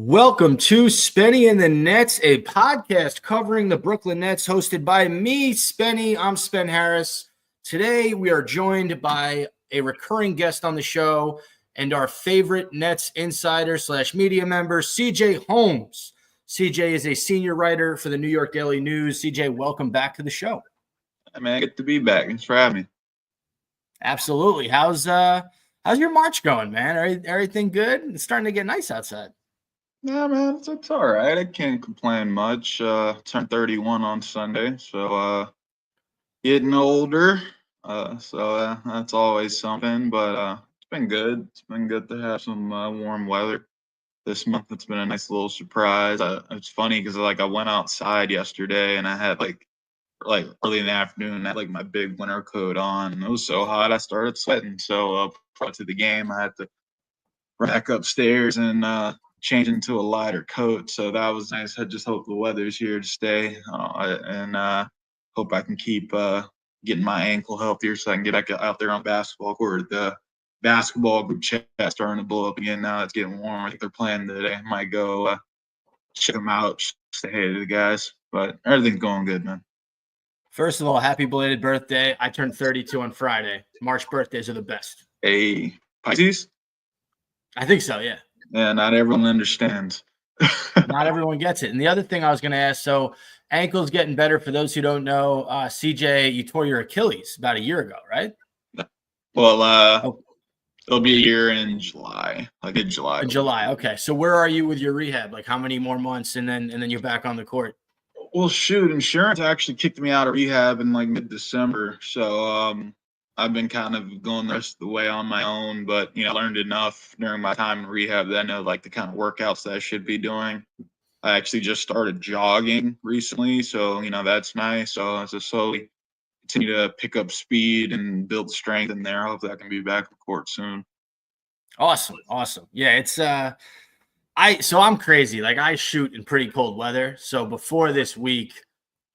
Welcome to Spenny and the Nets, a podcast covering the Brooklyn Nets, hosted by me, Spenny. I'm Spen Harris. Today, we are joined by a recurring guest on the show and our favorite Nets insider / media member, CJ Holmes. CJ is a senior writer for the New York Daily News. CJ, welcome back to the show. Hey man, good to be back. Thanks for having me. Absolutely. How's your March going, man? Everything good? It's starting to get nice outside. Yeah, man, it's all right. I can't complain much. Turned 31 on Sunday, so getting older. So that's always something. But it's been good. It's been good to have some warm weather this month. It's been a nice little surprise. It's funny because I went outside yesterday and I had like early in the afternoon, I had like my big winter coat on, and it was so hot I started sweating. So prior to the game, I had to run back upstairs and change into a lighter coat. So that was nice. I just hope the weather's here to stay, and hope I can keep getting my ankle healthier so I can get back out there on basketball court. The basketball group chat starting to blow up again now. It's getting warm. I think they're playing today. I might go check them out, say hey to the guys. But everything's going good, man. First of all, happy belated birthday. I turned 32 on Friday. March birthdays are the best. Hey, Pisces? I think so, yeah. Yeah, not everyone understands. Not everyone gets it. And the other thing I was going to ask, so ankle's getting better. For those who don't know, CJ, you tore your Achilles about a year ago, right? Well, it'll be a year in July, like in July. In July, okay. So where are you with your rehab? Like how many more months, and then you're back on the court? Well, shoot, insurance actually kicked me out of rehab in like mid-December. So I've been kind of going the rest of the way on my own, but I learned enough during my time in rehab that I know like the kind of workouts that I should be doing. I actually just started jogging recently, so that's nice. So I just slowly continue to pick up speed and build strength in there. Hopefully I can be back on court soon. Awesome. Yeah, it's I'm crazy. Like I shoot in pretty cold weather. So before this week,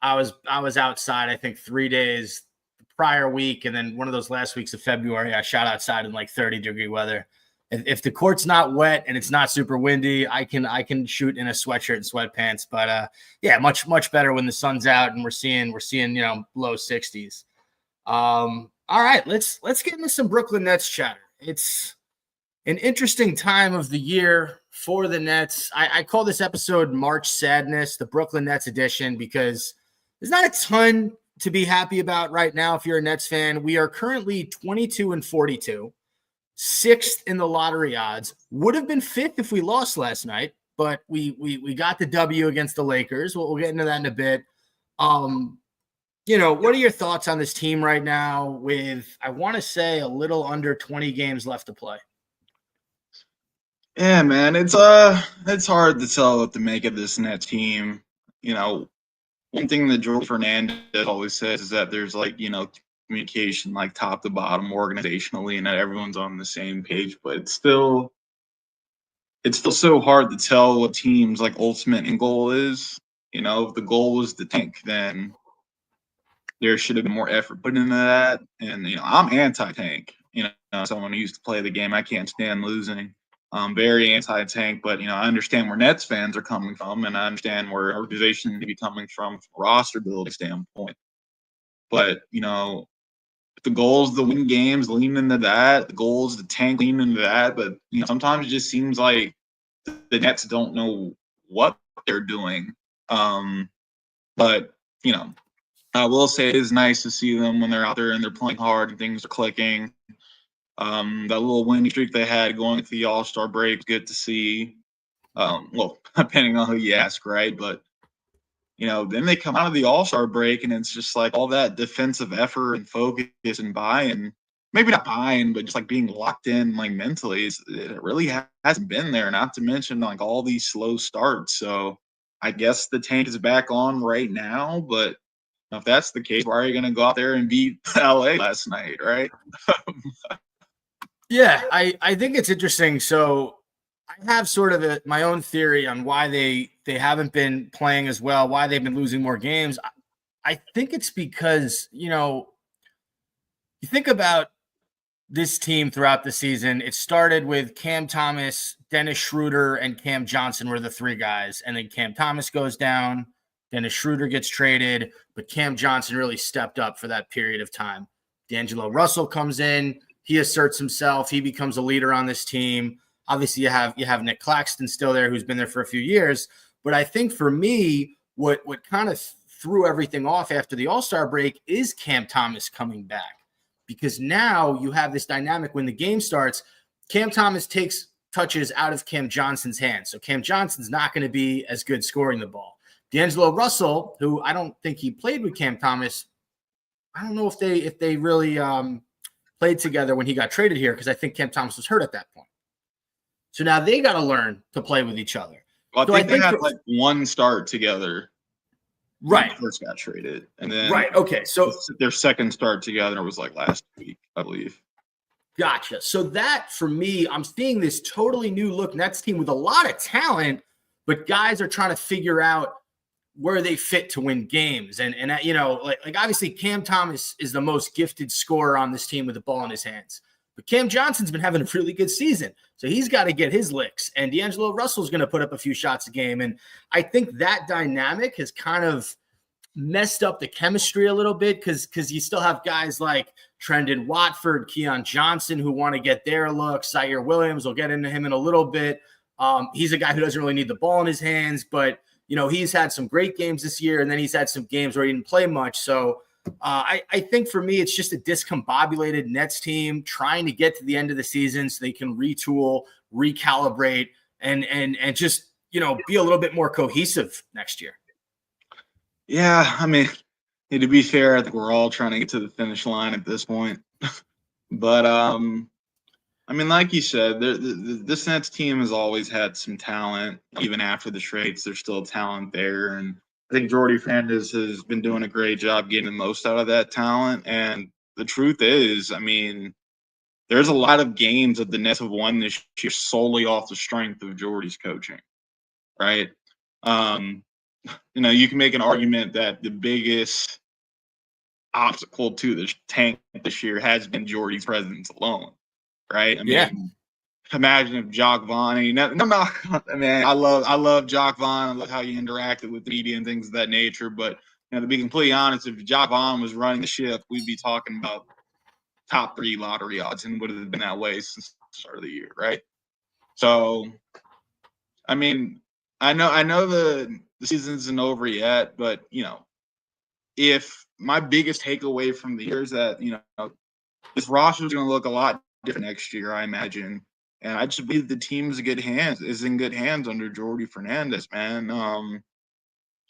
I was outside, I think 3 days the prior week, and then one of those last weeks of February, I shot outside in like 30-degree weather. If the court's not wet and it's not super windy, I can shoot in a sweatshirt and sweatpants. But yeah, much better when the sun's out and we're seeing low 60s. All right, let's get into some Brooklyn Nets chatter. It's an interesting time of the year for the Nets. I call this episode March Sadness, the Brooklyn Nets edition, because there's not a ton to be happy about right now if you're a Nets fan. We are currently 22-42, sixth in the lottery odds. Would have been fifth if we lost last night, but we got the W against the Lakers. We'll get into that in a bit. What are your thoughts on this team right now with, I want to say, a little under 20 games left to play? Yeah, man, it's hard to tell what to make of this Nets team. One thing that George Fernandez always says is that there's communication like top to bottom organizationally, and that everyone's on the same page. But it's still so hard to tell what team's like ultimate end goal is. If the goal was to tank, then there should have been more effort put into that. And I'm anti-tank. Someone who used to play the game, I can't stand losing. Very anti-tank, but I understand where Nets fans are coming from, and I understand where organization may be coming from a roster building standpoint. But if the goal is to win games, lean into that. The goal is to tank, lean into that. But sometimes it just seems like the Nets don't know what they're doing. But I will say it is nice to see them when they're out there and they're playing hard and things are clicking. That little winning streak they had going into the All-Star break, good to see. Well, depending on who you ask, right? But then they come out of the All-Star break and it's just like all that defensive effort and focus and buy-in. Maybe not buy-in, but just like being locked in like mentally, it really hasn't been there. Not to mention like all these slow starts. So I guess the tank is back on right now, but if that's the case, why are you going to go out there and beat LA last night, right? Yeah, I think it's interesting. So I have sort of my own theory on why they haven't been playing as well, why they've been losing more games. I think it's because, you think about this team throughout the season. It started with Cam Thomas, Dennis Schroeder, and Cam Johnson were the three guys. And then Cam Thomas goes down, Dennis Schroeder gets traded, but Cam Johnson really stepped up for that period of time. D'Angelo Russell comes in, he asserts himself, he becomes a leader on this team. Obviously, you have Nick Claxton still there, who's been there for a few years. But I think for me, what kind of threw everything off after the All-Star break is Cam Thomas coming back. Because now you have this dynamic when the game starts, Cam Thomas takes touches out of Cam Johnson's hands. So Cam Johnson's not going to be as good scoring the ball. D'Angelo Russell, who I don't think he played with Cam Thomas, I don't know if they really played together when he got traded here, because I think Cam Thomas was hurt at that point. So now they got to learn to play with each other. Well, I think they had like one start together. Right. When first got traded. And then okay. So their second start together was like last week, I believe. Gotcha. So that, for me, I'm seeing this totally new look Nets team with a lot of talent, but guys are trying to figure out where they fit to win games. And you know, like obviously Cam Thomas is the most gifted scorer on this team with the ball in his hands. But Cam Johnson's been having a really good season, so he's got to get his licks. And D'Angelo Russell's going to put up a few shots a game. And I think that dynamic has kind of messed up the chemistry a little bit, because you still have guys like Trendon Watford, Keon Johnson, who want to get their looks. Zaire Williams, we'll get into him in a little bit. He's a guy who doesn't really need the ball in his hands, but you know, he's had some great games this year, and then he's had some games where he didn't play much. So I think for me, it's just a discombobulated Nets team trying to get to the end of the season so they can retool, recalibrate, and just, you know, be a little bit more cohesive next year. Yeah, I mean, to be fair, I think we're all trying to get to the finish line at this point. But I mean, like you said, this Nets team has always had some talent. Even after the trades, there's still talent there. And I think Jordi Fernandez has been doing a great job getting the most out of that talent. And the truth is, I mean, there's a lot of games that the Nets have won this year solely off the strength of Jordi's coaching, right? You know, you can make an argument that the biggest obstacle to the tank this year has been Jordi's presence alone. Right? I mean, imagine if Jock Vaughn. I love Jock Vaughn. I love how he interacted with the media and things of that nature. But you know, to be completely honest, if Jock Vaughn was running the ship, we'd be talking about top 3 lottery odds, and would have been that way since the start of the year, right? So, I mean, I know the season isn't over yet, but you know, if my biggest takeaway from the year is that, you know, this roster is going to look a lot different next year, I imagine. And I just believe the team is in good hands under Jordi Fernandez, man.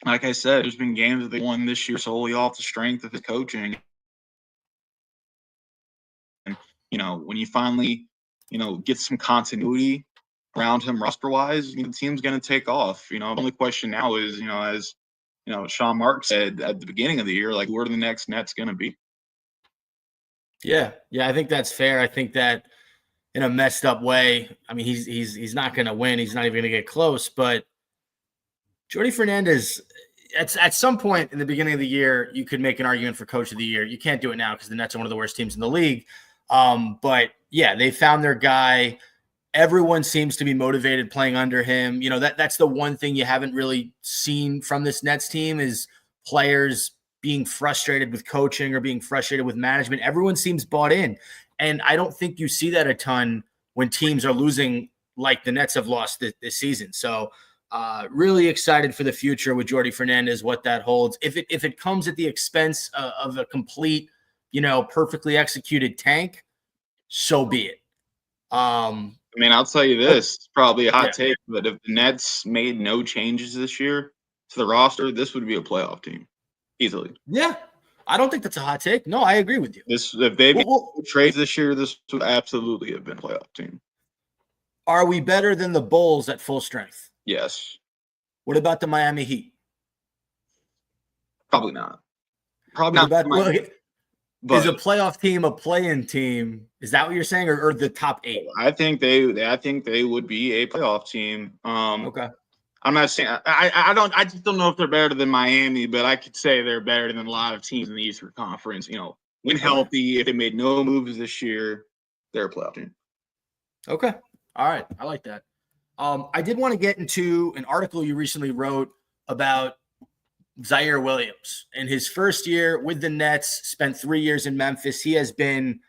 Like I said, there's been games that they won this year solely off the strength of his coaching. And, you know, when you finally, you know, get some continuity around him roster-wise, you know, the team's going to take off. You know, the only question now is, you know, as, you know, Sean Mark said at the beginning of the year, like, where are the next Nets going to be? Yeah, I think that's fair. I think that in a messed up way, I mean, he's not going to win. He's not even going to get close. But Jordi Fernandez, at some point in the beginning of the year, you could make an argument for Coach of the Year. You can't do it now because the Nets are one of the worst teams in the league. But yeah, they found their guy. Everyone seems to be motivated playing under him. You know, that's the one thing you haven't really seen from this Nets team is players being frustrated with coaching or being frustrated with management. Everyone seems bought in. And I don't think you see that a ton when teams are losing like the Nets have lost this season. So really excited for the future with Jordi Fernandez, what that holds. If it comes at the expense of a complete, you know, perfectly executed tank, so be it. I mean, I'll tell you this, it's probably a hot take, but if the Nets made no changes this year to the roster, this would be a playoff team easily. Yeah. I don't think that's a hot take. No, I agree with you. If they made trades this year, this would absolutely have been a playoff team. Are we better than the Bulls at full strength? Yes. What about the Miami Heat? Probably not. Probably not. Is a playoff team a play-in team? Is that what you're saying, or the top 8? I think they would be a playoff team. Okay. I'm not saying I just don't know if they're better than Miami, but I could say they're better than a lot of teams in the Eastern Conference. You know, when healthy, if they made no moves this year, they're a playoff team. Okay. All right. I like that. I did want to get into an article you recently wrote about Zaire Williams. In his first year with the Nets, spent 3 years in Memphis. He has been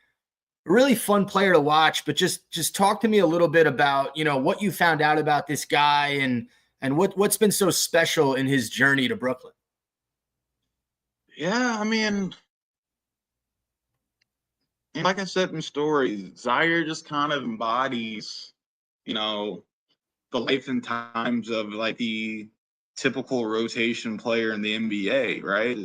a really fun player to watch, but just talk to me a little bit about, what you found out about this guy and what's been so special in his journey to Brooklyn. Yeah, I mean, like I said in stories, Zaire just kind of embodies, the life and times of like the typical rotation player in the NBA, right?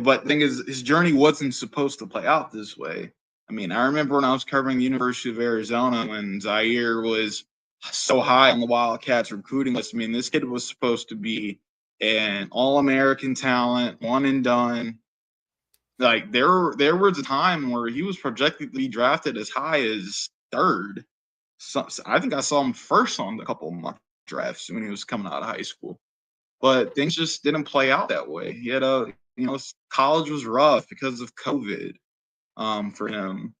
But the thing is, his journey wasn't supposed to play out this way. I mean, I remember when I was covering the University of Arizona when Zaire was so high on the Wildcats recruiting list. I mean, this kid was supposed to be an all-American talent, one and done. Like there was a time where he was projected to be drafted as high as third. So I think I saw him first on a couple of mock drafts when he was coming out of high school. But things just didn't play out that way. He had college was rough because of COVID for him.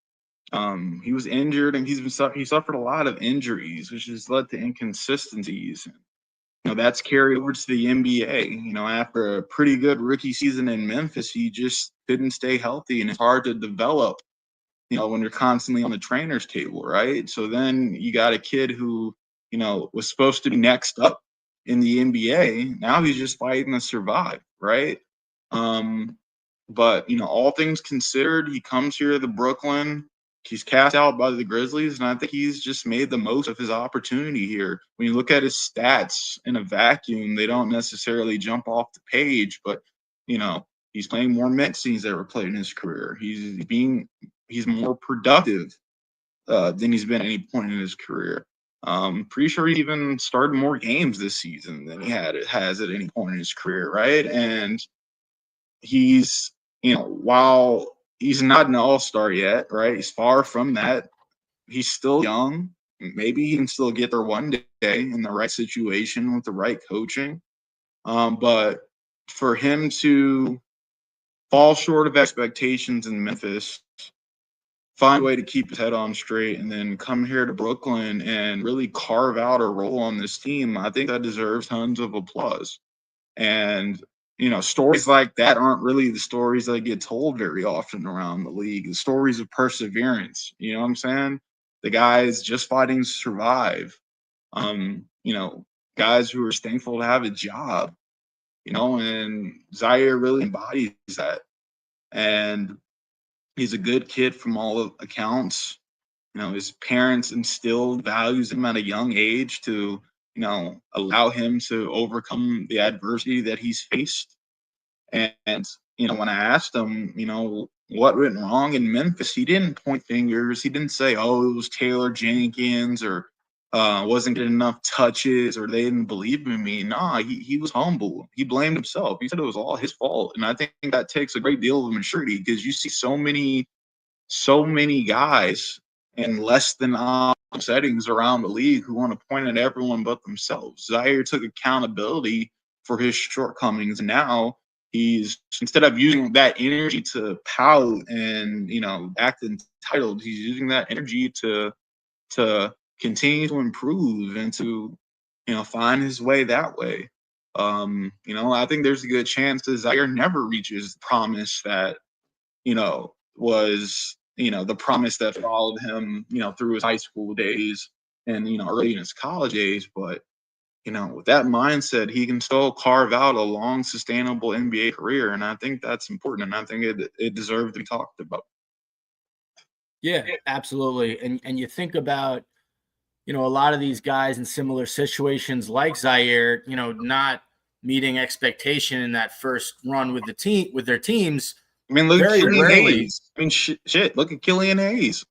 He was injured and he suffered a lot of injuries, which has led to inconsistencies. That's carried over to the NBA. After a pretty good rookie season in Memphis, he just couldn't stay healthy, and it's hard to develop, when you're constantly on the trainer's table, right? So then you got a kid who, was supposed to be next up in the NBA. Now he's just fighting to survive, right? But all things considered, he comes here to Brooklyn. He's cast out by the Grizzlies, and I think he's just made the most of his opportunity here. When you look at his stats in a vacuum, they don't necessarily jump off the page, but he's playing more minutes than he's ever played in his career. He's more productive than he's been at any point in his career. Pretty sure he even started more games this season than he has at any point in his career, right? And he's, while he's not an all-star yet, right? He's far from that. He's still young. Maybe he can still get there one day in the right situation with the right coaching. But for him to fall short of expectations in Memphis, find a way to keep his head on straight, and then come here to Brooklyn and really carve out a role on this team, I think that deserves tons of applause. And stories like that aren't really the stories that get told very often around the league. The stories of perseverance, you know what I'm saying? The guys just fighting to survive. Guys who are thankful to have a job, and Zaire really embodies that. And he's a good kid from all accounts. His parents instilled values in him at a young age to allow him to overcome the adversity that he's faced. And when I asked him, what went wrong in Memphis, he didn't point fingers. He didn't say, oh, it was Taylor Jenkins or wasn't getting enough touches or they didn't believe in me. Nah, he was humble. He blamed himself. He said it was all his fault. And I think that takes a great deal of maturity because you see so many guys in less than settings around the league who want to point at everyone but themselves. Zaire took accountability for his shortcomings. Now he's, instead of using that energy to pout and act entitled, he's using that energy to continue to improve and to find his way that way. I think there's a good chance that Zaire never reaches the promise that was the promise that followed him through his high school days and early in his college days. But with that mindset, he can still carve out a long, sustainable NBA career, and I think that's important, and I think it deserves to be talked about. Yeah, absolutely. And you think about a lot of these guys in similar situations like Zaire, not meeting expectation in that first run with their teams. I mean, look at Killian Hayes. I mean, shit. Look at Killian Hayes.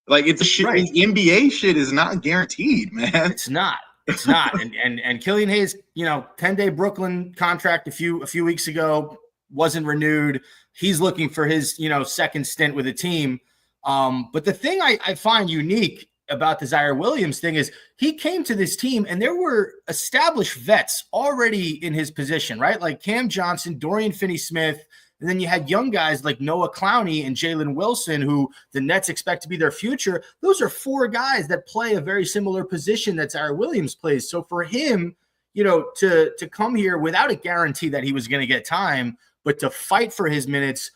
Like it's shit. Right. NBA shit is not guaranteed, man. It's not. It's not. And Killian Hayes, 10-day Brooklyn contract a few weeks ago wasn't renewed. He's looking for his second stint with the team. But the thing I find unique about the Zaire Williams thing is he came to this team and there were established vets already in his position, right? Like Cam Johnson, Dorian Finney-Smith, And then you had young guys like Noah Clowney and Jalen Wilson, who the Nets expect to be their future. Those are 4 guys that play a very similar position that Zaire Williams plays. So for him, to come here without a guarantee that he was going to get time, but to fight for his minutes,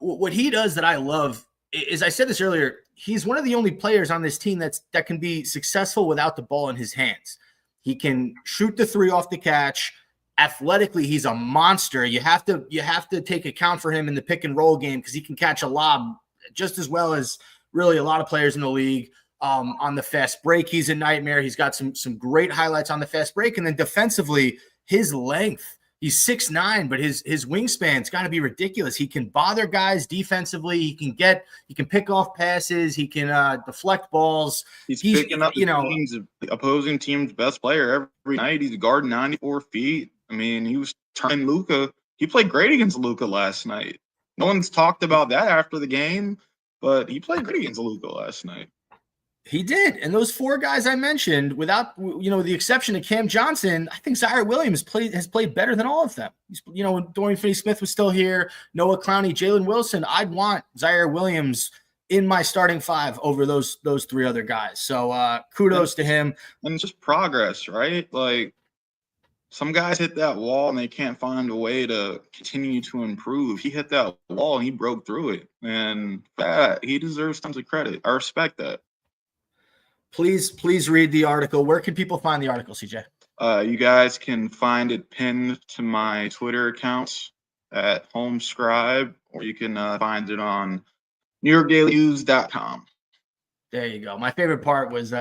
what he does that I love is, I said this earlier, he's one of the only players on this team that can be successful without the ball in his hands. He can shoot the 3 off the catch. Athletically, he's a monster. You have to take account for him in the pick and roll game because he can catch a lob just as well as really a lot of players in the league. On the fast break, he's a nightmare. He's got some great highlights on the fast break. And then defensively, his length. He's 6'9", but his wingspan's got to be ridiculous. He can bother guys defensively. He can pick off passes. He can deflect balls. He's picking up opposing team's best player every night. He's guarding 94 feet. I mean, he was turning Luka. He played great against Luka last night. No one's talked about that after the game, but he played great against Luka last night. He did. And those 4 guys I mentioned, without, the exception of Cam Johnson, I think Zaire Williams has played better than all of them. When Dorian Finney-Smith was still here, Noah Clowney, Jalen Wilson, I'd want Zaire Williams in my starting 5 over those 3 other guys. So kudos to him. And it's just progress, right? Like, some guys hit that wall and they can't find a way to continue to improve. He hit that wall and he broke through it. And that, he deserves tons of credit. I respect that. Please read the article. Where can people find the article, CJ? You guys can find it pinned to my Twitter accounts at Holmes Scribe, or you can find it on NewYorkDailyNews.com. There you go. My favorite part was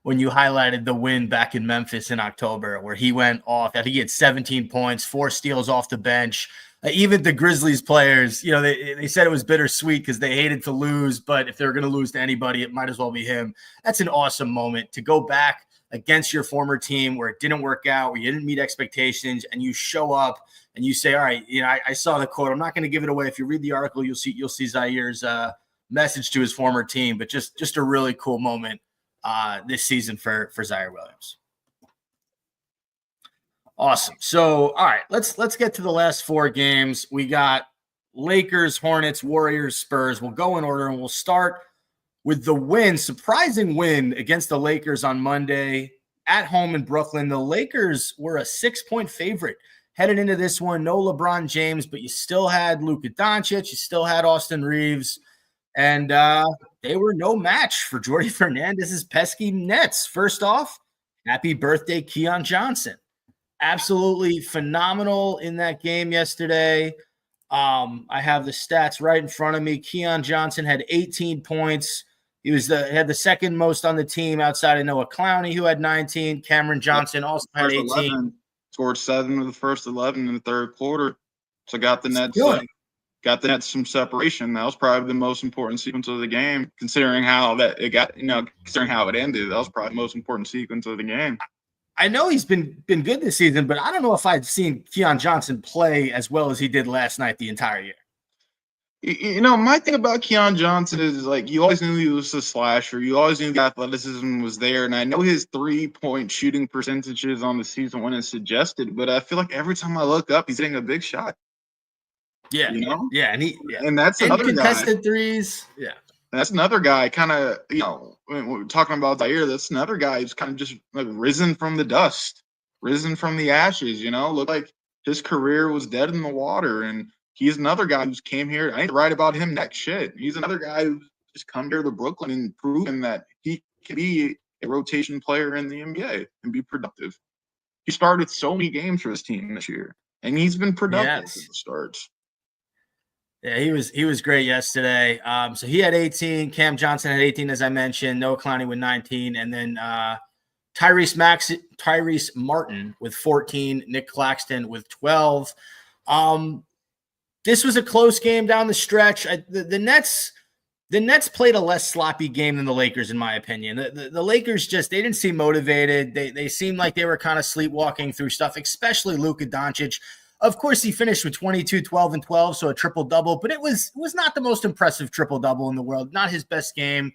when you highlighted the win back in Memphis in October, where he went off. I think he had 17 points, 4 steals off the bench. Even the Grizzlies players, they said it was bittersweet because they hated to lose, but if they're going to lose to anybody, it might as well be him. That's an awesome moment to go back against your former team where it didn't work out, where you didn't meet expectations, and you show up and you say, all right, I saw the quote. I'm not going to give it away. If you read the article, you'll see Zaire's message to his former team, but just a really cool moment this season for Zaire Williams. Awesome. So, all right, let's get to the last 4 games. We got Lakers, Hornets, Warriors, Spurs. We'll go in order, and we'll start with the surprising win against the Lakers on Monday at home in Brooklyn. The Lakers were a 6-point favorite headed into this one. No LeBron James, but you still had Luka Doncic. You still had Austin Reeves, and they were no match for Jordi Fernandez's pesky Nets. First off, happy birthday, Keon Johnson. Absolutely phenomenal in that game yesterday. I have the stats right in front of me. Keon Johnson had 18 points. He had the second most on the team outside of Noah Clowney, who had 19. Cameron Johnson also had 18. 11, scored 7 of the first 11 in the third quarter. So got the Nets some separation. That was probably the most important sequence of the game, considering how it ended. That was probably the most important sequence of the game. I know he's been good this season, but I don't know if I'd seen Keon Johnson play as well as he did last night the entire year. My thing about Keon Johnson is, like, you always knew he was a slasher. You always knew the athleticism was there. And I know his 3-point shooting percentages on the season when it's suggested, but I feel like every time I look up, he's hitting a big shot. Yeah. Yeah. And that's another contested threes. Yeah. That's another guy kind of, when we're talking about Zaire, that's another guy who's kind of just like risen from the dust, risen from the ashes, looked like his career was dead in the water. And he's another guy who's came here. I ain't write about him next shit. He's another guy who's just come here to Brooklyn and proven that he can be a rotation player in the NBA and be productive. He started so many games for his team this year, and he's been productive at the starts. Yeah, he was great yesterday. So he had 18. Cam Johnson had 18, as I mentioned. Noah Clowney with 19, and then Tyrese Martin with 14. Nick Claxton with 12. This was a close game down the stretch. The Nets played a less sloppy game than the Lakers, in my opinion. The Lakers they didn't seem motivated. They seemed like they were kind of sleepwalking through stuff, especially Luka Doncic. Of course, he finished with 22, 12, and 12, so a triple-double, but it was not the most impressive triple-double in the world, not his best game.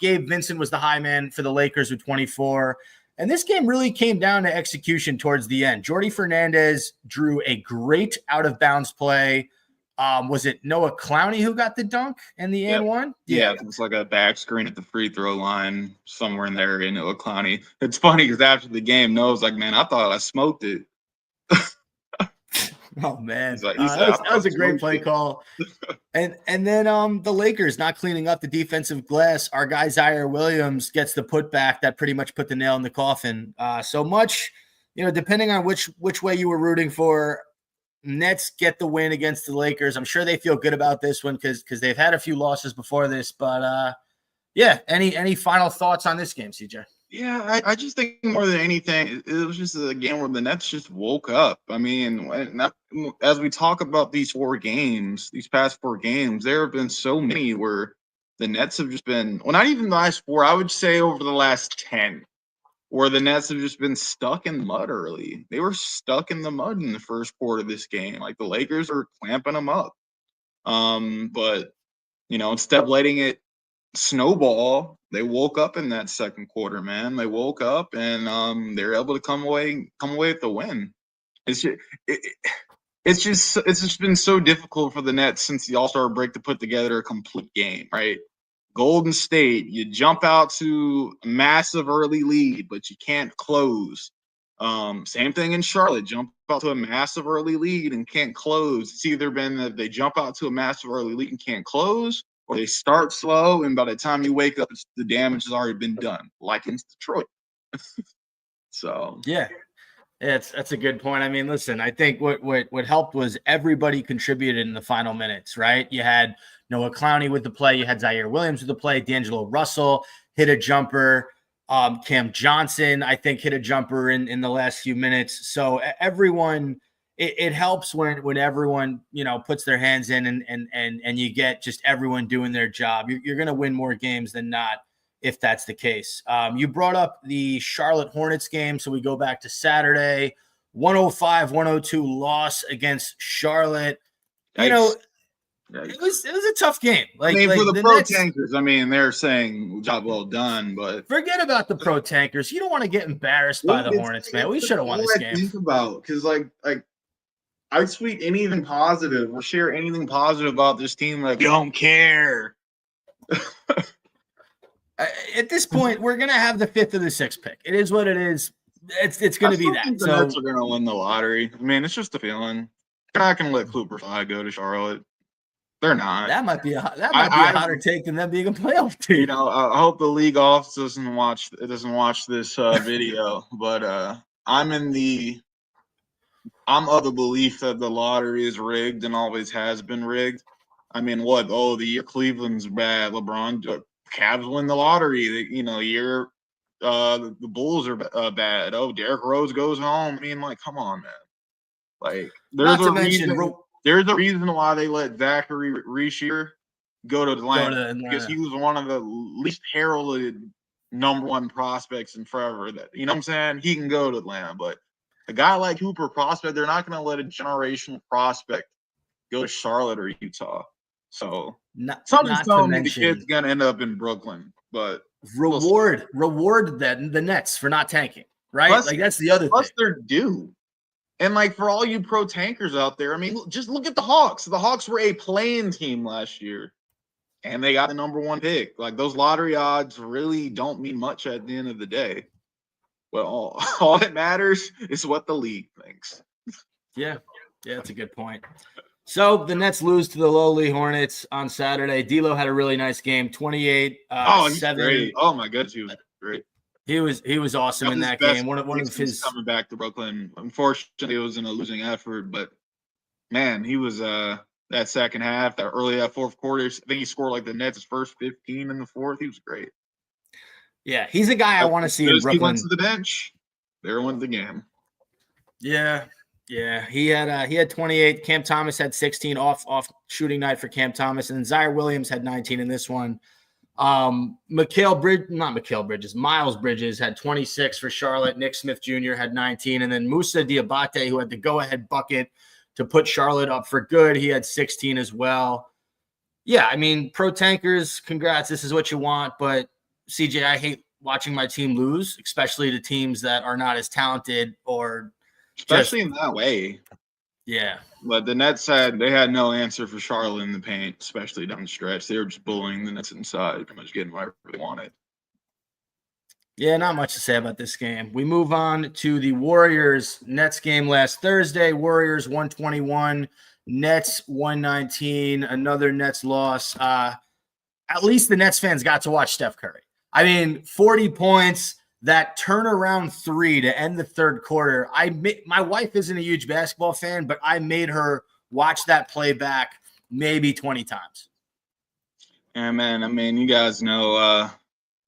Gabe Vincent was the high man for the Lakers with 24. And this game really came down to execution towards the end. Jordy Fernandez drew a great out-of-bounds play. Was it Noah Clowney who got the dunk in the and one? Yeah, it was like a back screen at the free throw line somewhere in there in Noah Clowney. It's funny because after the game, Noah's like, man, I thought I smoked it. Oh, man. Like, that was a great play call. And then the Lakers not cleaning up the defensive glass. Our guy Zaire Williams gets the putback that pretty much put the nail in the coffin. So much, depending on which way you were rooting for, Nets get the win against the Lakers. I'm sure they feel good about this one because they've had a few losses before this. But, any final thoughts on this game, CJ? Yeah, I just think more than anything, it was just a game where the Nets just woke up. I mean, as we talk about these past 4 games, there have been so many where the Nets have just been, well, not even the last 4, I would say over the last 10, where the Nets have just been stuck in mud early. They were stuck in the mud in the first quarter of this game. Like the Lakers are clamping them up. But, instead of letting it snowball, they woke up in that second quarter, man. They woke up and they're able to come away with the win. It's just been so difficult for the Nets since the All-Star break to put together a complete game, right? Golden State, you jump out to a massive early lead, but you can't close. Same thing in Charlotte, jump out to a massive early lead and can't close. It's either been that they jump out to a massive early lead and can't close, or they start slow, and by the time you wake up, the damage has already been done, like in Detroit. So yeah, that's a good point. I mean, listen, I think what helped was everybody contributed in the final minutes, right? You had Noah Clowney with the play, you had Zaire Williams with the play, D'Angelo Russell hit a jumper, Cam Johnson, I think, hit a jumper in the last few minutes. So everyone. It helps when everyone, puts their hands in and you get just everyone doing their job. You're going to win more games than not if that's the case. You brought up the Charlotte Hornets game, so we go back to Saturday, 105-102 loss against Charlotte. It was a tough game. For the pro tankers, they're saying job well done, but forget about the pro tankers. You don't want to get embarrassed by the Hornets, man. We should have won this game. Think about because I tweet anything positive or share anything positive about this team. Like, don't care. At this point, we're going to have the 5th or the 6th pick. It is what it is. It's going to be that. The Nets are going to win the lottery. It's just a feeling. They're not going to let Cooper Fly go to Charlotte. They're not. That might be a hotter take than them being a playoff team. I hope the league office doesn't watch this video, but I'm of the belief that the lottery is rigged and always has been rigged. The year Cleveland's bad, LeBron, Cavs win the lottery. The Bulls are bad. Oh, Derrick Rose goes home. Come on, man. There's a reason why they let Zachary Rishier go to Atlanta because he was one of the least heralded number 1 prospects in forever. That you know what I'm saying? He can go to Atlanta, but a guy like Cooper Prospect, they're not going to let a generational prospect go to Charlotte or Utah. So something's telling me the kid's going to end up in Brooklyn. But reward the Nets for not tanking, right? That's the other thing. Plus, they're due. And for all you pro tankers out there, just look at the Hawks. The Hawks were a playing team last year, and they got the number 1 pick. Those lottery odds really don't mean much at the end of the day. Well, all that matters is what the league thinks. Yeah, that's a good point. So the Nets lose to the lowly Hornets on Saturday. D'Lo had a really nice game, 28. He's great. Oh my goodness, he was great. He was awesome in that game. One of his coming back to Brooklyn. Unfortunately, it was in a losing effort, but man, he was that second half, that fourth quarter. I think he scored the Nets' first 15 in the fourth. He was great. Yeah, he's a guy I want to see in Brooklyn. He went to the bench. There went the game. Yeah. He had 28. Cam Thomas had 16 off shooting night for Cam Thomas, and then Zaire Williams had 19 in this one. Miles Bridges had 26 for Charlotte. Nick Smith Jr. had 19, and then Moussa Diabate, who had the go-ahead bucket to put Charlotte up for good, he had 16 as well. Yeah, pro tankers, congrats. This is what you want, but CJ, watching my team lose, especially to teams that are not as talented or especially in that way. Yeah. But the Nets they had no answer for Charlotte in the paint, especially down the stretch. They were just bullying the Nets inside, pretty much getting whatever they wanted. Yeah, not much to say about this game. We move on to the Warriors-Nets game last Thursday. Warriors 121, Nets 119. Another Nets loss. At least the Nets fans got to watch Steph Curry. I mean, 40 points, that turnaround three to end the third quarter. My wife isn't a huge basketball fan, but I made her watch that play back maybe 20 times. Yeah, man. I mean, you guys know,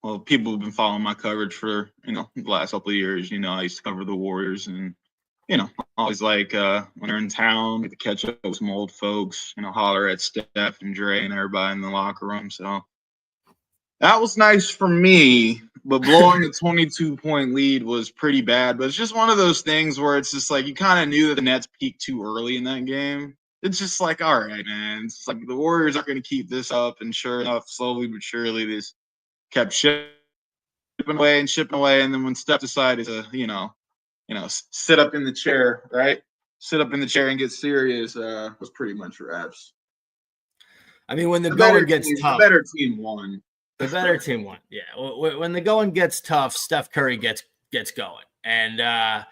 well, people have been following my coverage for, the last couple of years. I used to cover the Warriors and, always like when they're in town, get to catch up with some old folks, holler at Steph and Dre and everybody in the locker room. So that was nice for me, but blowing a 22-point lead was pretty bad. But it's just one of those things where it's just like you kind of knew that the Nets peaked too early in that game. It's just like, all right, man. It's like the Warriors aren't going to keep this up. And sure enough, slowly but surely, this kept shipping away. And then when Steph decided to, sit up in the chair, right? Sit up in the chair and get serious was pretty much wraps. I mean, when the going gets tough. The better team won. The better team won. Yeah. When the going gets tough, Steph Curry gets going. And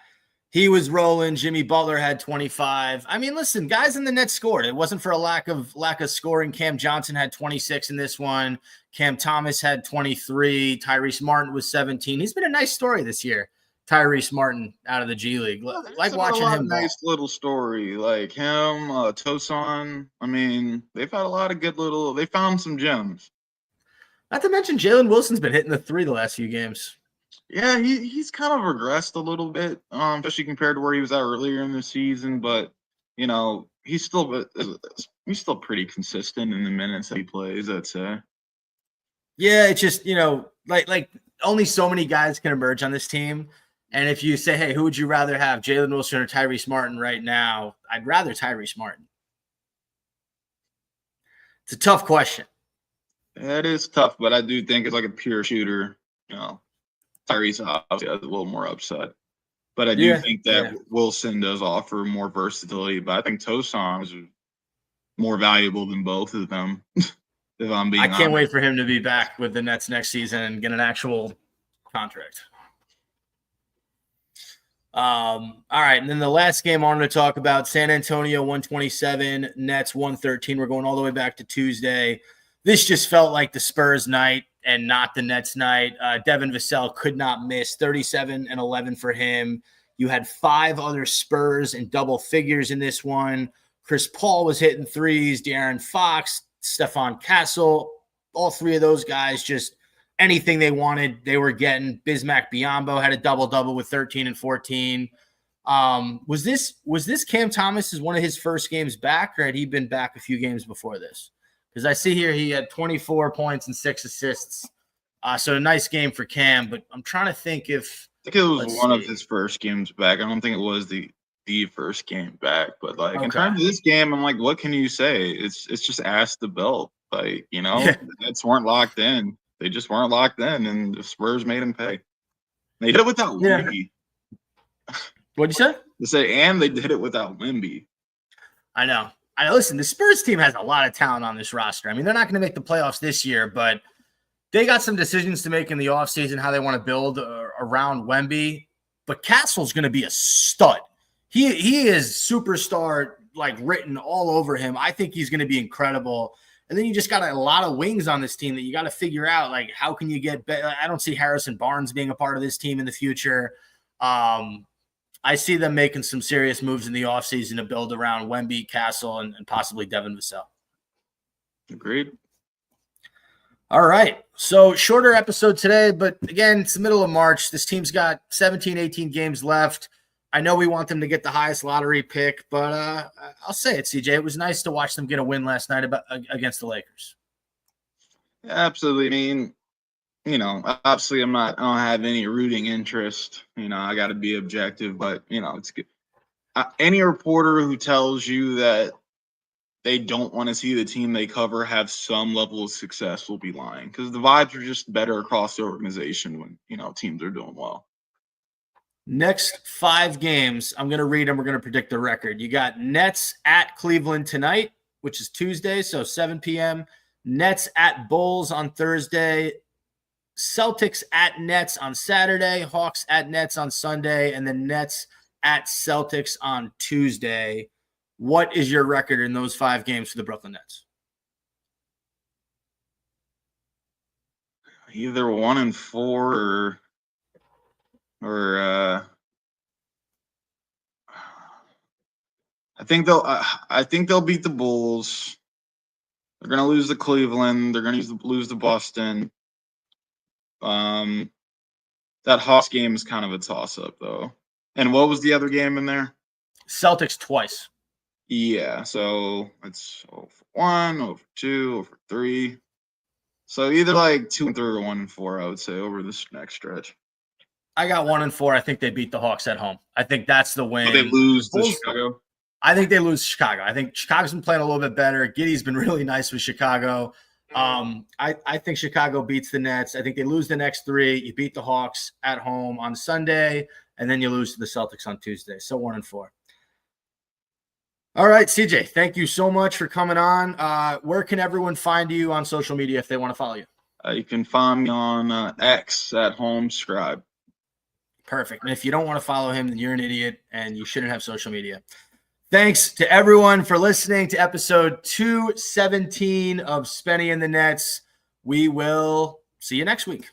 he was rolling. Jimmy Butler had 25. I mean, listen, guys in the Nets scored. It wasn't for a lack of scoring. Cam Johnson had 26 in this one. Cam Thomas had 23. Tyrese Martin was 17. He's been a nice story this year. Tyrese Martin out of the G League. Like watching him. Nice little story. Like him, Tosan. I mean, they've had a lot of they found some gems. Not to mention Jalen Wilson's been hitting the three the last few games. Yeah, he's kind of regressed a little bit, especially compared to where he was at earlier in the season. But he's still pretty consistent in the minutes that he plays. I'd say. Yeah, it's just like only so many guys can emerge on this team, and if you say, hey, who would you rather have, Jalen Wilson or Tyrese Martin right now? I'd rather Tyrese Martin. It's a tough question. It is tough, but I do think it's like a pure shooter. Tyrese obviously has a little more upside. But I do think that Wilson does offer more versatility. But I think Tosan is more valuable than both of them, if I'm being honest. I can't wait for him to be back with the Nets next season and get an actual contract. All right, and then the last game I wanted to talk about, San Antonio 127, Nets 113. We're going all the way back to Tuesday. This just felt like the Spurs night and not the Nets night. Devin Vassell could not miss, 37 and 11 for him. You had 5 other Spurs in double figures in this one. Chris Paul was hitting threes, De'Aaron Fox, Stephon Castle, all 3 of those guys, just anything they wanted, they were getting. Bismack Biyombo had a double-double with 13 and 14. Was this Cam Thomas is one of his first games back, or had he been back a few games before this? Because I see here he had 24 points and 6 assists. So a nice game for Cam, but I'm trying to think if – I think it was one of his first games back. I don't think it was the first game back. But, in terms of this game, I'm like, what can you say? It's just ask the belt. The Nets weren't locked in. They just weren't locked in, and the Spurs made him pay. They did it without Wemby. What'd you say? And they did it without Wemby. I know. Listen, the Spurs team has a lot of talent on this roster. I mean, they're not going to make the playoffs this year, but they got some decisions to make in the offseason, how they want to build around Wemby. But Castle's going to be a stud. He is superstar, written all over him. I think he's going to be incredible. And then you just got a lot of wings on this team that you got to figure out, how can you get better? I don't see Harrison Barnes being a part of this team in the future. I see them making some serious moves in the offseason to build around Wemby, Castle, and possibly Devin Vassell. Agreed. All right. So shorter episode today, but again, it's the middle of March. This team's got 17, 18 games left. I know we want them to get the highest lottery pick, but I'll say it, CJ. It was nice to watch them get a win last night against the Lakers. Yeah, absolutely. I mean, obviously I don't have any rooting interest. I got to be objective, but, it's good. Any reporter who tells you that they don't want to see the team they cover have some level of success will be lying, because the vibes are just better across the organization when, teams are doing well. Next 5 games, I'm going to read them. We're going to predict the record. You got Nets at Cleveland tonight, which is Tuesday, so 7 p.m. Nets at Bulls on Thursday. Celtics at Nets on Saturday. Hawks at Nets on Sunday. And then Nets at Celtics on Tuesday. What is your record in those 5 games for the Brooklyn Nets? Either 1-4 or I think they'll beat the Bulls. They're gonna lose to Cleveland. They're gonna lose to Boston. That Hawks game is kind of a toss-up, though. And what was the other game in there? Celtics twice. Yeah, so it's 0-1, 0-2, 0-3. So either like 2-3 or 1-4, I would say, over this next stretch. I got 1-4. I think they beat the Hawks at home. I think that's the win. But they lose to Chicago? I think they lose Chicago. I think Chicago's been playing a little bit better. Giddey's been really nice with Chicago. I think Chicago beats the Nets. I think they lose the next 3. You beat the Hawks at home on Sunday, and then you lose to the Celtics on Tuesday. So 1-4. All right, CJ, thank you so much for coming on. Where can everyone find you on social media if they want to follow you? You can find me on X at Holmes Scribe. Perfect. And if you don't want to follow him, then you're an idiot and you shouldn't have social media. Thanks to everyone for listening to episode 217 of Spenny and the Nets. We will see you next week.